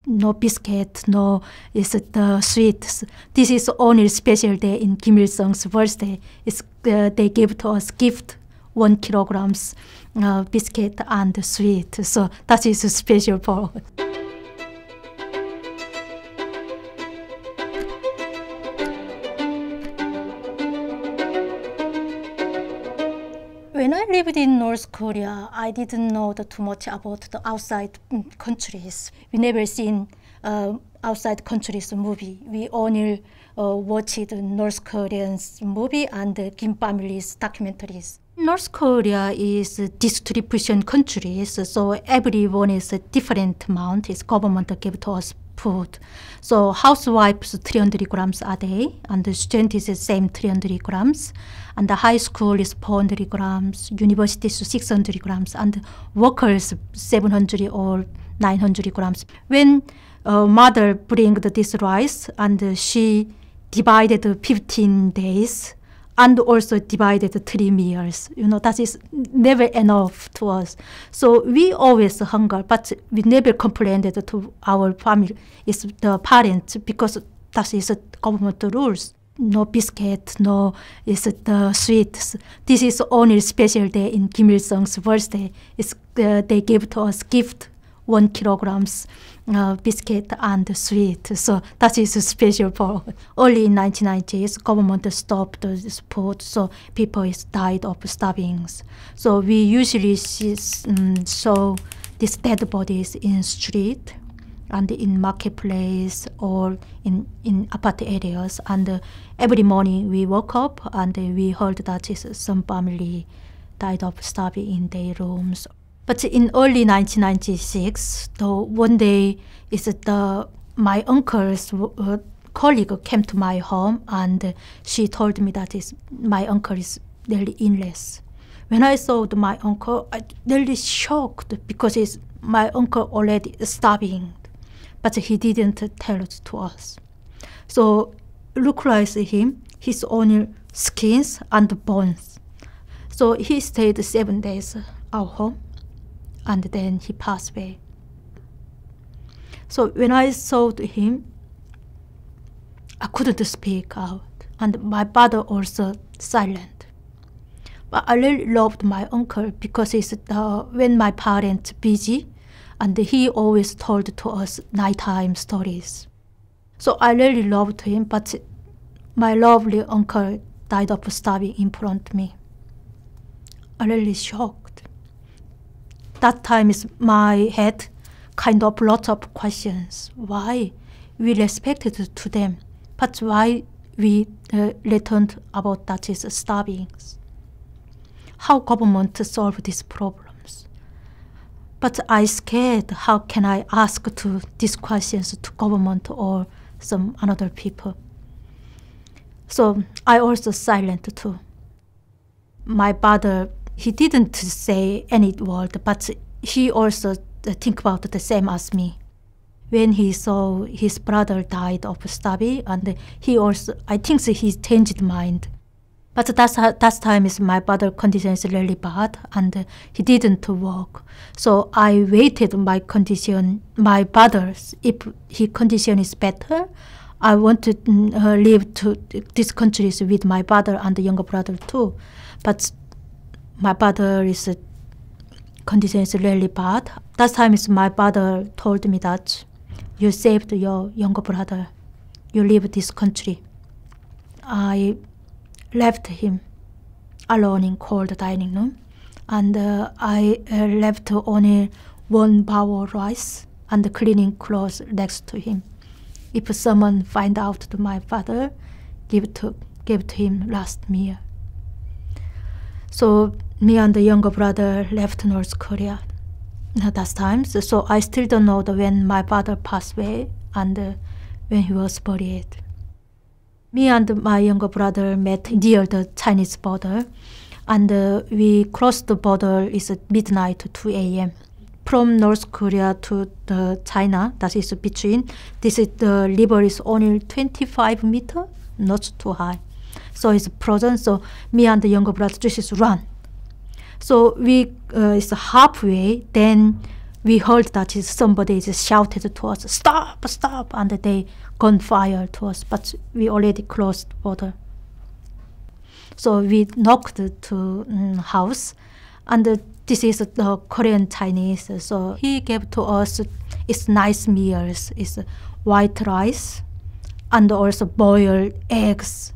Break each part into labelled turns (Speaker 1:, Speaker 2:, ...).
Speaker 1: no biscuit, no is the sweets. This is only special day in Kim Il-sung's birthday. They give to us gift 1 kilograms biscuit and sweet. So that is special for us. When I lived in North Korea, I didn't know too much about the outside countries. We never seen outside countries movie. We only watched North Koreans movie and Kim family's documentaries. North Korea is distribution countries, so everyone is a different amount. Its government give to us food. So housewives 300 grams a day, and the student is the same 300 grams, and the high school is 400 grams, university is 600 grams, and workers 700 or 900 grams. When mother bring this rice, and she divided 15 days, and also divided 3 meals. That is never enough to us. So we always hunger, but we never complained to our family, is the parents, because that is government rules. No biscuit, no is the sweets. This is only special day in Kim Il-sung's birthday. They give to us gift 1 kilograms biscuit and sweet. So that is special for only in 1990s, government stopped this food, so people died of starving. So we usually saw these dead bodies in street and in marketplace or in apart areas. And every morning we woke up and we heard that some family died of starving in their rooms. But in early 1996, one day, my uncle's colleague came to my home, and she told me that my uncle is really illness. When I saw my uncle, I really shocked, because my uncle already starving, but he didn't tell it to us. So look like him, his only skins and bones. So he stayed 7 days at our home, and then he passed away. So when I saw him, I couldn't speak out, and my father also silent. But I really loved my uncle, because when my parents busy, and he always told to us nighttime stories. So I really loved him, but my lovely uncle died of starving in front of me. I really shocked. That time my head kind of lots of questions. Why we respected to them, but why we returned about that is starving? How government solve these problems? But I scared. How can I ask these questions to government or some another people? So I also silent too. My father, he didn't say any word, but he also think about the same as me. When he saw his brother died of starving, and he also, I think he changed mind. But that time my brother's condition is really bad, and he didn't work. So I waited my condition, my brother's, if his condition is better, I want to live to these countries with my brother and the younger brother too. But my brother's condition is really bad. That time my brother told me that you saved your younger brother. You leave this country. I left him alone in cold dining room, and I left only 1 bowl of rice and cleaning clothes next to him. If someone find out to my father, give to him last meal. So me and the younger brother left North Korea at that time. So I still don't know when my father passed away and when he was buried. Me and my younger brother met near the Chinese border, and we crossed the border is at midnight, 2 a.m. From North Korea to the China, that is between, the river is only 25 meters, not too high. So it's frozen, so me and the younger brother just run. So we is halfway, then we heard that somebody just shouted to us, "Stop, stop!" and they gunfire to us, but we already closed border. So we knocked to house, and this is the Korean Chinese. So he gave to us it's nice meals. It's white rice and also boiled eggs.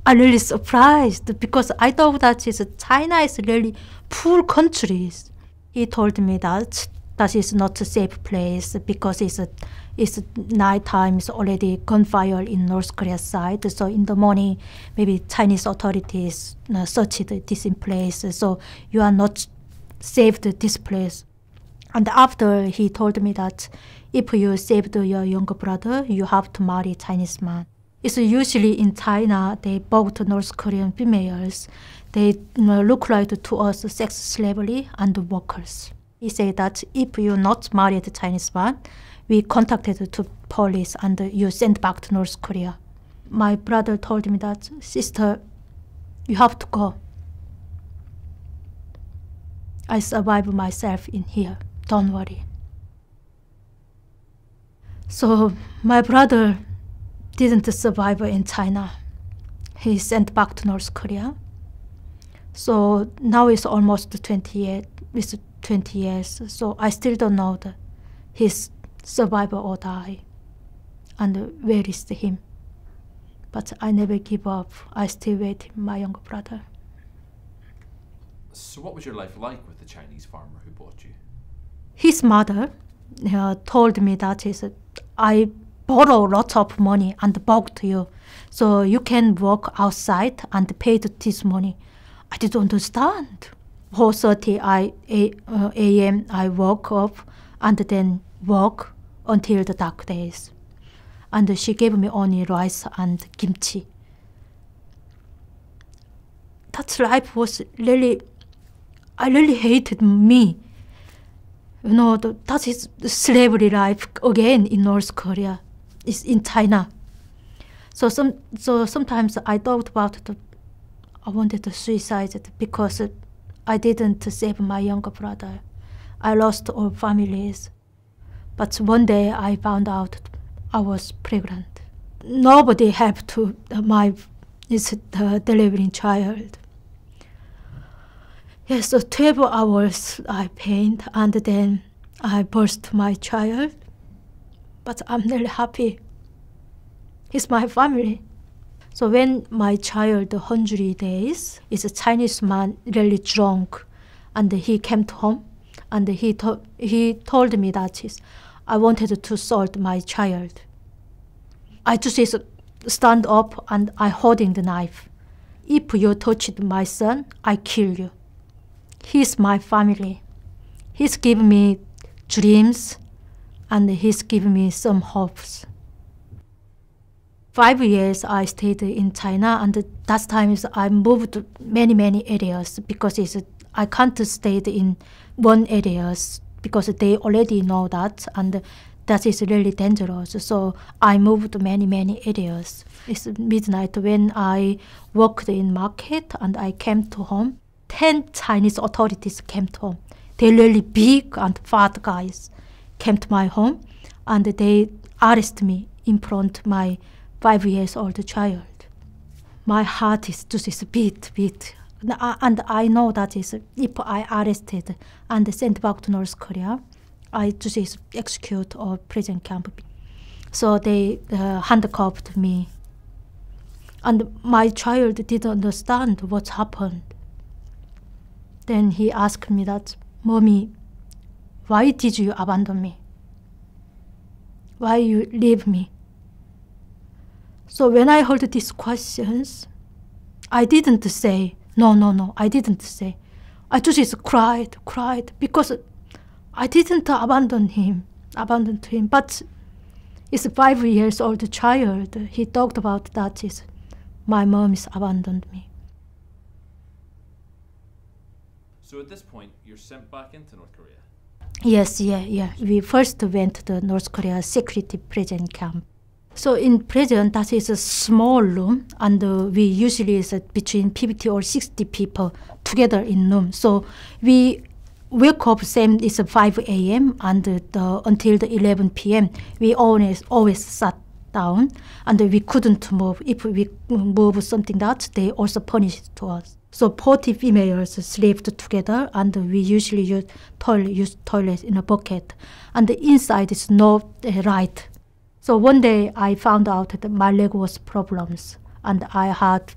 Speaker 1: I'm really surprised because I thought that China is really poor country. He told me that is not a safe place because it's night time, it's already gunfire in North Korea side. So in the morning, maybe Chinese authorities searched this in place. So you are not saved this place. And after he told me that if you saved your younger brother, you have to marry Chinese man. It's usually in China, they both North Korean females, they look like to us sex slavery and workers. He said that if you not married a Chinese man, we contacted to police and you sent back to North Korea. My brother told me that, "Sister, you have to go. I survive myself in here. Don't worry." So my brother didn't survive in China. He sent back to North Korea. So now it's almost 20 years. It's 20 years. So I still don't know his survival or die. And where is him? But I never give up. I still wait my younger brother.
Speaker 2: So what was your life like with the Chinese farmer who bought you?
Speaker 1: His mother told me that I borrow lots of money and bought you. So you can work outside and pay this money. I didn't understand. 4:30 a.m. I woke up and then work until the dark days. And she gave me only rice and kimchi. That life was really, I really hated me. You know, that is slavery life again in North Korea. It's in China. So sometimes I thought about I wanted to suicide because I didn't save my younger brother. I lost all families. But one day I found out I was pregnant. Nobody helped my delivering child. Yes, so 12 hours I pained and then I birthed my child. But I'm really happy. He's my family. So when my child 100 days, is a Chinese man really drunk, and he came home, and he told me that I wanted to salt my child. I just stand up and I holding the knife. If you touched my son, I kill you. He's my family. He's given me dreams, and he's given me some hopes. 5 years I stayed in China, and that time I moved many areas because I can't stay in one area because they already know that, and that is really dangerous. So I moved many areas. It's midnight when I worked in market and I came to home. 10 Chinese authorities came to home. They're really big and fat guys came to my home, and they arrested me in front of my 5 years old child. My heart is just beat. And I know that if I arrested and sent back to North Korea, I just execute or prison camp. So they handcuffed me. And my child didn't understand what happened. Then he asked me that, "Mommy, why did you abandon me? Why you leave me?" So when I heard these questions, I didn't say, no, I didn't say. I just cried because I didn't abandon him. But it's a 5 years old child. He talked about that my mom has abandoned me.
Speaker 2: So at this point, you're sent back into North Korea?
Speaker 1: Yes, yeah. We first went to the North Korea security prison camp. So in prison, that is a small room, and we usually is between 50 or 60 people together in room. So we wake up same is 5 a.m. and until the 11 p.m. we always sat down and we couldn't move. If we move something that, they also punish to us. So 40 females slept together and we usually use toilet in a bucket. And the inside is no light. So one day I found out that my leg was problems and I had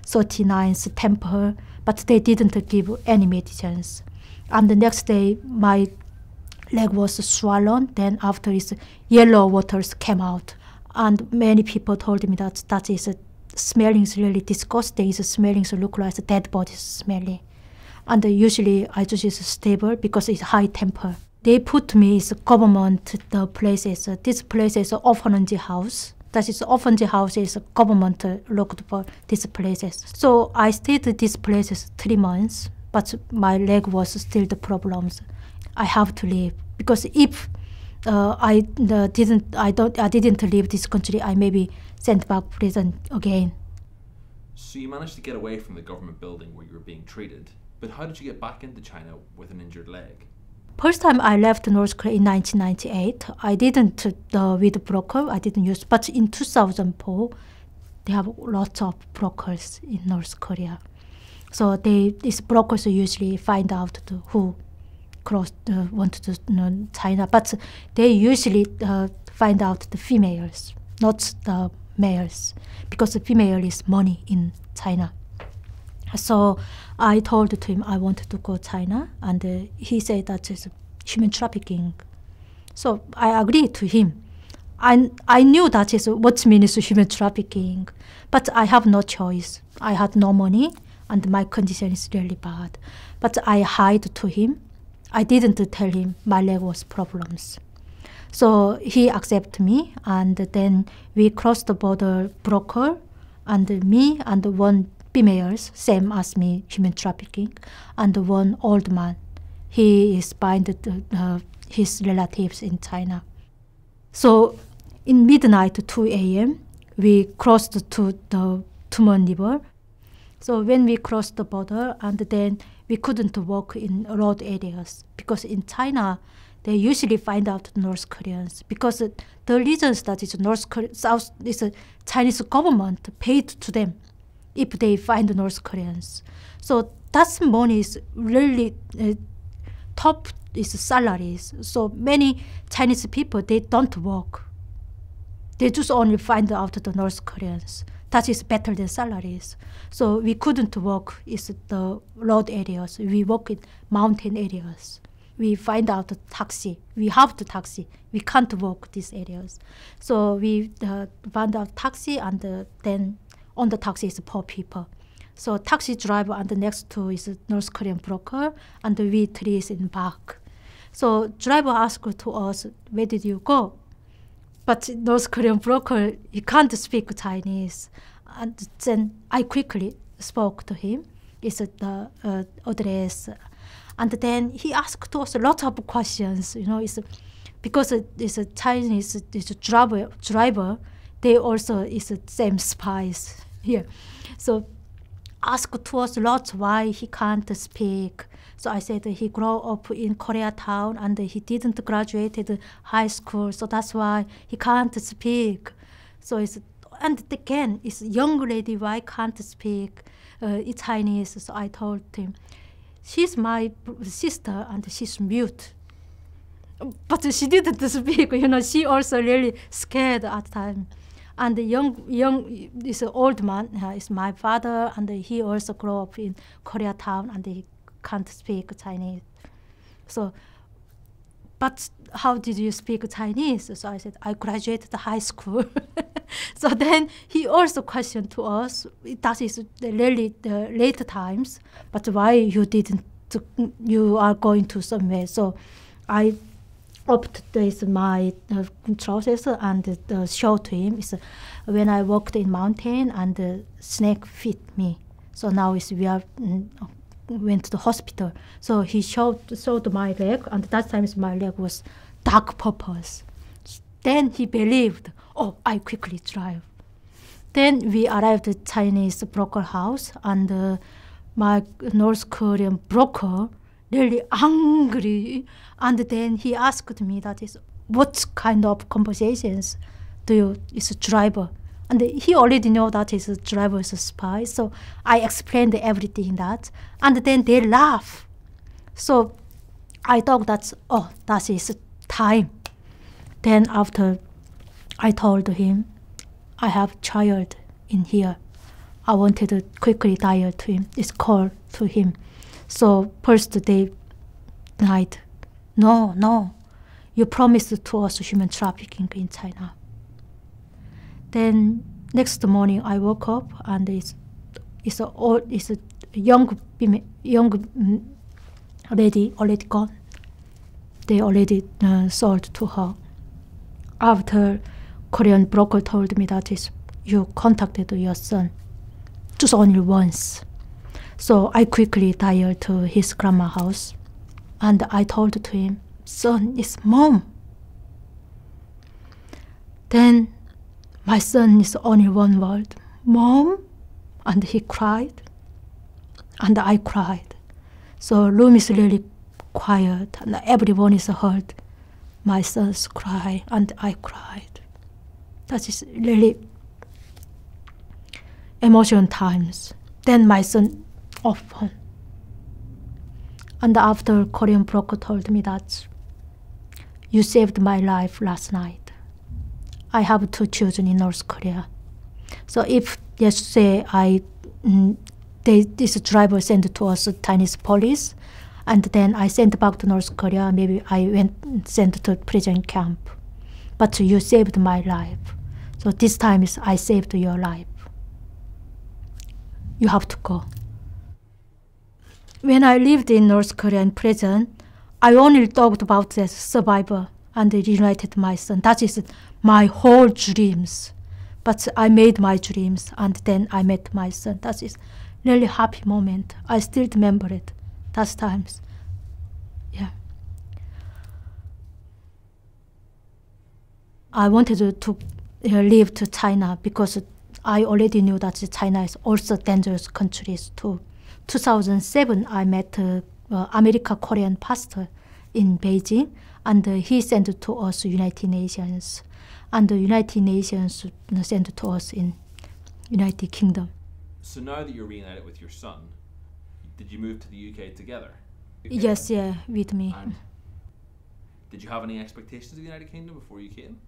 Speaker 1: 39's temper, but they didn't give any medicines. And the next day my leg was swollen. Then after is yellow waters came out. And many people told me that is smelling is really disgusting. It's smelling look like a dead body smelling. And usually I just is stable because it's high temper. They put me in government the places. This place is orphanage house. That is orphanage house is government looked for these places. So I stayed at these places 3 months, but my leg was still the problems. I have to leave because if I didn't leave this country, I may be sent back prison again.
Speaker 2: So you managed to get away from the government building where you were being treated, but how did you get back into China with an injured leg?
Speaker 1: First time I left North Korea in 1998, I didn't with broker, I didn't use, but in 2004, they have lots of brokers in North Korea. So these brokers usually find out who want to China, but they usually find out the females, not the males, because the female is money in China. So I told to him I wanted to go China, and he said that is human trafficking. So I agreed to him. I knew that is what means human trafficking, but I have no choice. I had no money, and my condition is really bad. But I hid to him. I didn't tell him my leg was problems. So he accepted me, and then we crossed the border broker, and me and one females, same as me, human trafficking, and one old man. He is binded his relatives in China. So in midnight, 2 a.m., we crossed to the Tumon River. So when we crossed the border, and then we couldn't walk in road areas because in China, they usually find out North Koreans because the reasons that is North Korea, South is a Chinese government paid to them if they find North Koreans. So that money is really top is salaries. So many Chinese people, they don't work. They just only find out the North Koreans. That is better than salaries. So we couldn't work in the road areas. We work in mountain areas. We find out the taxi. We have the taxi. We can't walk these areas. So we found out taxi, and then on the taxi is poor people. So taxi driver and the next to is a North Korean broker, and we three is in back. So driver asked to us, where did you go? But North Korean broker, he can't speak Chinese. And then I quickly spoke to him. It's the address. And then he asked us a lot of questions. It's because it's a Chinese driver, they also is the same spies here. So asked to us a lot why he can't speak. So I said he grew up in Koreatown and he didn't graduate high school, so that's why he can't speak. So and again, it's young lady, why can't speak Chinese? So I told him, she's my sister and she's mute. But she didn't speak, she also really scared at the time. And the young this old man is my father, and he also grew up in Koreatown and he can't speak Chinese. So, but how did you speak Chinese? So I said, I graduated high school. So then he also questioned to us, that is really the late times, but why you are going to somewhere. So I opted this my trousers and showed to him is when I walked in mountain and the snake fit me. So now we are went to the hospital. So he showed my leg, and that time my leg was dark purple. Then he believed, oh, I quickly drive. Then we arrived at Chinese broker house, and my North Korean broker really angry. And then he asked me that is, what kind of conversations do you, is a driver? And he already know that his driver is a spy. So I explained everything that. And then they laugh. So I thought that's, oh, that is time. Then after I told him, I have child in here. I wanted to quickly dial to him. It's call to him. So first day night, no, you promised to us human trafficking in China. Then next morning I woke up and it's a young lady already gone. They already sold to her. After Korean broker told me that is you contacted your son just only once. So I quickly dialed to his grandma house and I told to him, son, it's mom. Then my son is only one word, mom, and he cried, and I cried. So room is really quiet, and everyone is heard my son's cry, and I cried. That is really emotional times. Then my son opened, and after Korean broker told me that you saved my life last night. I have 2 children in North Korea. So if yesterday this driver sent to us Chinese police, and then I sent back to North Korea, maybe I sent to prison camp. But you saved my life. So this time is I saved your life. You have to go. When I lived in North Korean prison, I only thought about the survivor and reunited my son. That is my whole dreams. But I made my dreams and then I met my son. That is really happy moment. I still remember it. Those times. Yeah. I wanted to leave to China because I already knew that China is also dangerous countries too. 2007, I met American-Korean pastor in Beijing, and he sent to us United Nations, and the United Nations sent to us in United Kingdom.
Speaker 2: So now that you're reunited with your son, did you move to the UK together?
Speaker 1: Yes, yeah, with me.
Speaker 2: And did you have any expectations of the United Kingdom before you came?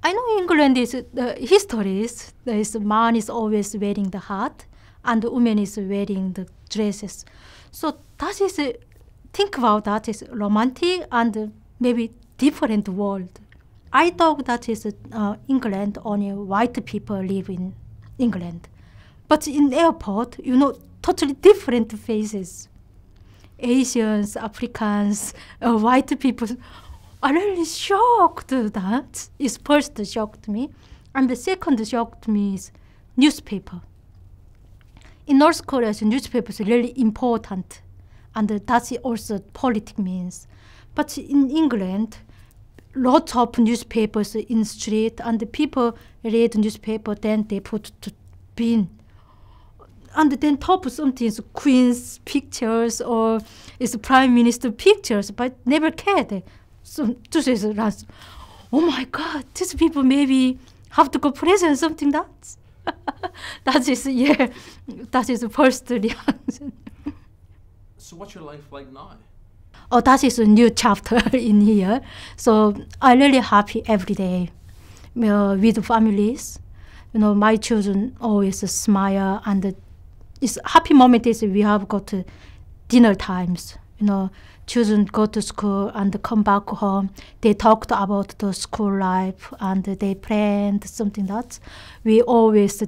Speaker 1: I know England is the histories. There is man is always wearing the hat, and the woman is wearing the dresses. So that is think about that is romantic and maybe different world. I thought that is England only white people live in England, but in airport totally different faces. Asians, Africans, white people. I really shocked that. It first shocked me. And the second shocked me is newspaper. In North Korea, newspaper is really important. And that's also politics means. But in England, lots of newspapers in street, and the people read newspaper, then they put to bin. And then top something is Queen's pictures or is Prime Minister pictures, but never cared. So this is, oh my God, these people maybe have to go prison, something that. That is, yeah, that is the first reaction.
Speaker 2: So what's your life like now?
Speaker 1: Oh, that is a new chapter in here. So I'm really happy every day with families. My children always smile, and it's happy moment is we have got dinner times. Children go to school and come back home. They talked about the school life and they planned something that we always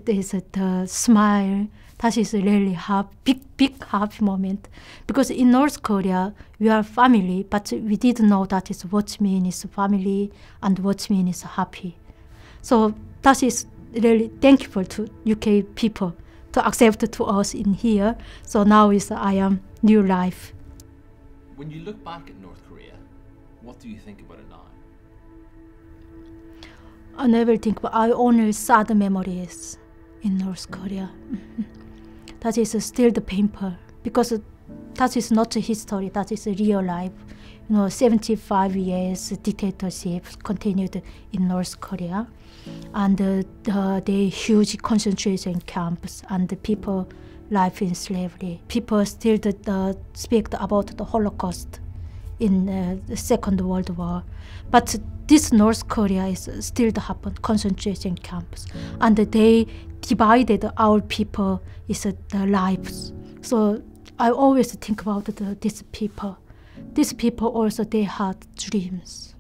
Speaker 1: smile. That is really big happy moment. Because in North Korea, we are family, but we didn't know that is what means family and what means happy. So that is really thankful to UK people to accept to us in here. So now I am new life.
Speaker 2: When you look back at North Korea, what do you think about it now?
Speaker 1: I never think, but I only sad memories in North Korea. That is still the painful, because That is not a history, that is a real life. 75 years dictatorship continued in North Korea, and the huge concentration camps and the people life in slavery. People still speak about the Holocaust in the Second World War, but this North Korea is still happen concentration camps, and they divided our people is the lives. So I always think about these people. These people also, they had dreams.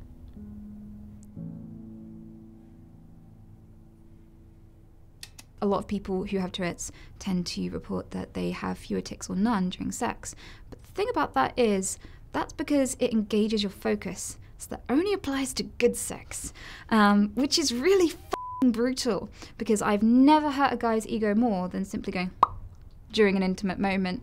Speaker 3: A lot of people who have Tourette's tend to report that they have fewer tics or none during sex. But the thing about that is, that's because it engages your focus. So that only applies to good sex, which is really f***ing brutal, because I've never hurt a guy's ego more than simply going during an intimate moment.